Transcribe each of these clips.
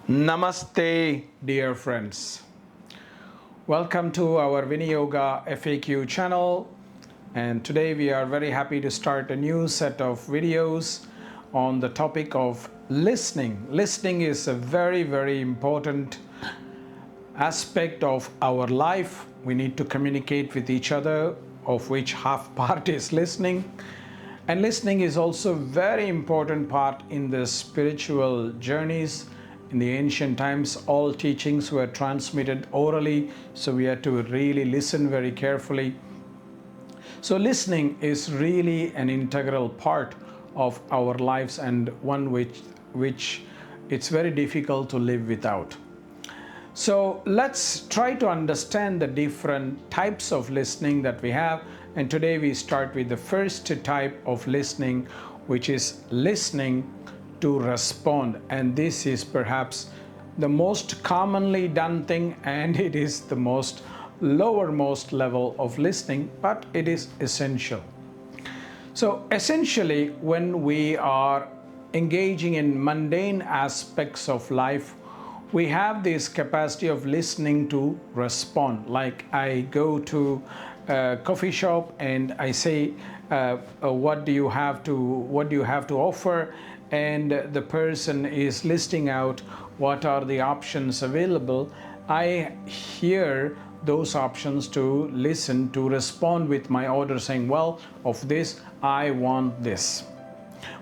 Namaste, dear friends. Welcome to our Viniyoga FAQ channel. And today we are very happy to start a new set of videos on the topic of listening. Listening is a very, very important aspect of our life. We need to communicate with each other, of which half part is listening. And listening is also a very important part in the spiritual journeys. In the ancient times, all teachings were transmitted orally, so we had to really listen very carefully. So listening is really an integral part of our lives and one which it's very difficult to live without. So let's try to understand the different types of listening that we have. And today we start with the first type of listening, which is listening to respond. And this is perhaps the most commonly done thing, and it is the most lowermost level of listening, but it is essential. So essentially, when we are engaging in mundane aspects of life, we have this capacity of listening to respond. Like I go to a coffee shop and I say, what do you have to offer? And the person is listing out what are the options available. I hear those options to listen to respond with my order saying, well, of this, I want this.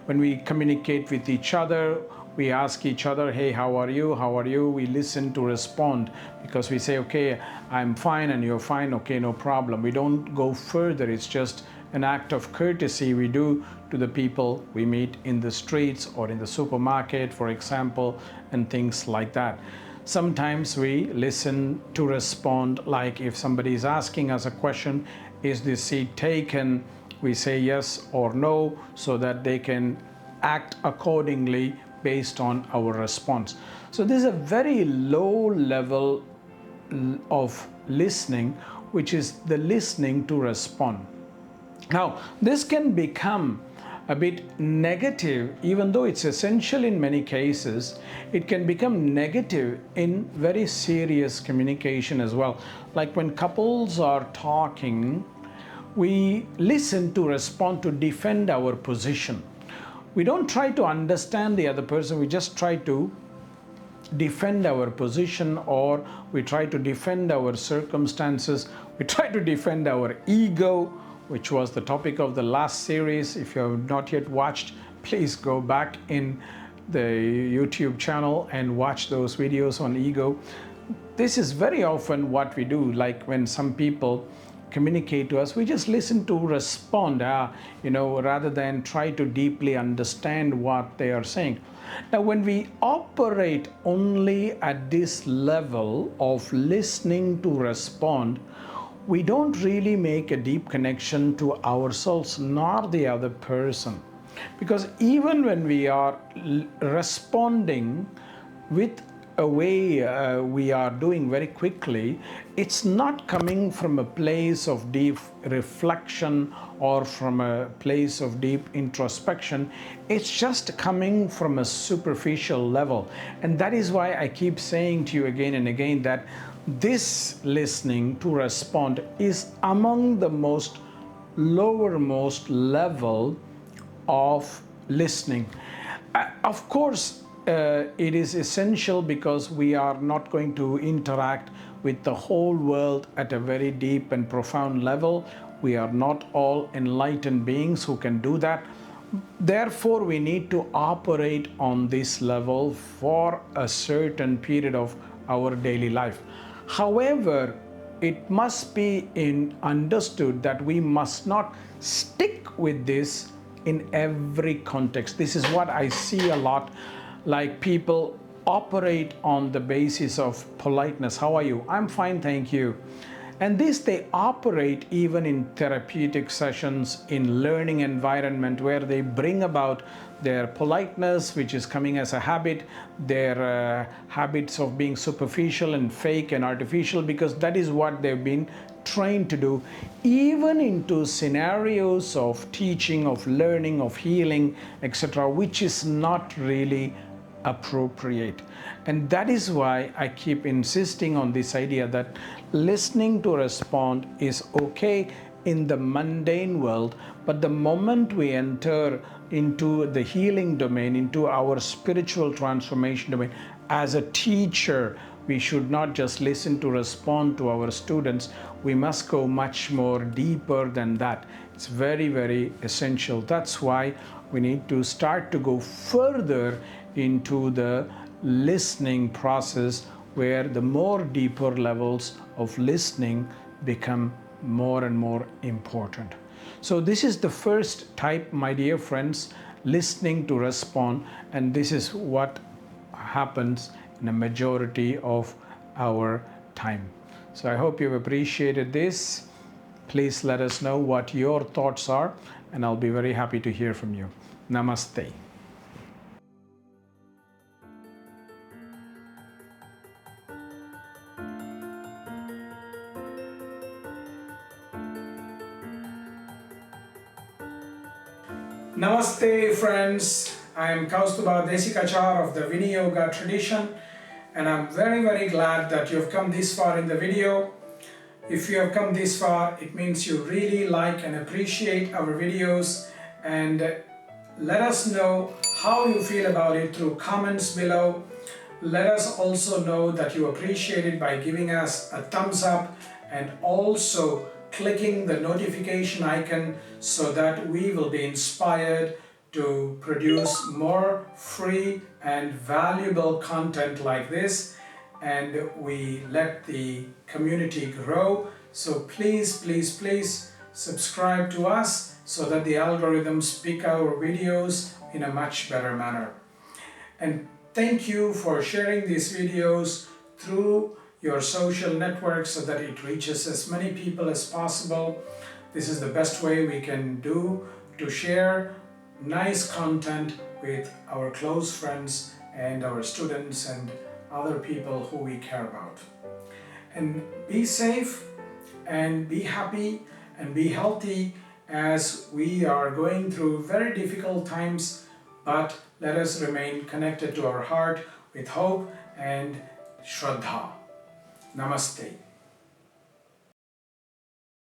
When we communicate with each other, we ask each other, hey, how are you? How are you? We listen to respond because we say, okay, I'm fine and you're fine. Okay, no problem. We don't go further. It's just an act of courtesy we do to the people we meet in the streets or in the supermarket, for example, and things like that. Sometimes we listen to respond, like if somebody is asking us a question, is this seat taken? We say yes or no so that they can act accordingly based on our response. So this is a very low level of listening, which is the listening to respond. Now, this can become a bit negative, even though it's essential in many cases. It can become negative in very serious communication as well. Like when couples are talking, we listen to respond to defend our position. We don't try to understand the other person, we just try to defend our position, or we try to defend our circumstances, we try to defend our ego, which was the topic of the last series. If you have not yet watched, please go back in the YouTube channel and watch those videos on ego. This is very often what we do, like when some people communicate to us, we just listen to respond, rather than try to deeply understand what they are saying. Now, when we operate only at this level of listening to respond, we don't really make a deep connection to ourselves nor the other person. Because even when we are responding with a way we are doing very quickly, it's not coming from a place of deep reflection or from a place of deep introspection. It's just coming from a superficial level. And that is why I keep saying to you again and again that this listening to respond is among the most lowermost level of listening. Of course, it is essential because we are not going to interact with the whole world at a very deep and profound level. We are not all enlightened beings who can do that. Therefore, we need to operate on this level for a certain period of our daily life. However, it must be understood that we must not stick with this in every context. This is what I see a lot. Like people operate on the basis of politeness. How are you? I'm fine, thank you. And this they operate even in therapeutic sessions, in learning environment, where they bring about their politeness, which is coming as a habit, their habits of being superficial and fake and artificial, because that is what they've been trained to do, even into scenarios of teaching, of learning, of healing, etc., which is not really appropriate. And that is why I keep insisting on this idea that listening to respond is okay in the mundane world, but the moment we enter into the healing domain, into our spiritual transformation domain, as a teacher, we should not just listen to respond to our students. We must go much more deeper than that. It's very, very essential. That's why we need to start to go further into the listening process, where the more deeper levels of listening become more and more important. So this is the first type, my dear friends, listening to respond, and this is what happens in a majority of our time. So I hope you've appreciated this. Please let us know what your thoughts are, and I'll be very happy to hear from you. Namaste. Namaste friends, I am Kausthub Desikachar of the Viniyoga tradition, and I'm very, very glad that you've come this far in the video. If you have come this far, it means you really like and appreciate our videos, and let us know how you feel about it through comments below. Let us also know that you appreciate it by giving us a thumbs up and also clicking the notification icon so that we will be inspired to produce more free and valuable content like this, and we let the community grow. So please, please, please subscribe to us so that the algorithms pick our videos in a much better manner. And thank you for sharing these videos through your social networks so that it reaches as many people as possible. This is the best way we can do to share nice content with our close friends and our students and other people who we care about. And be safe and be happy and be healthy as we are going through very difficult times, but let us remain connected to our heart with hope and Shraddha. Namaste.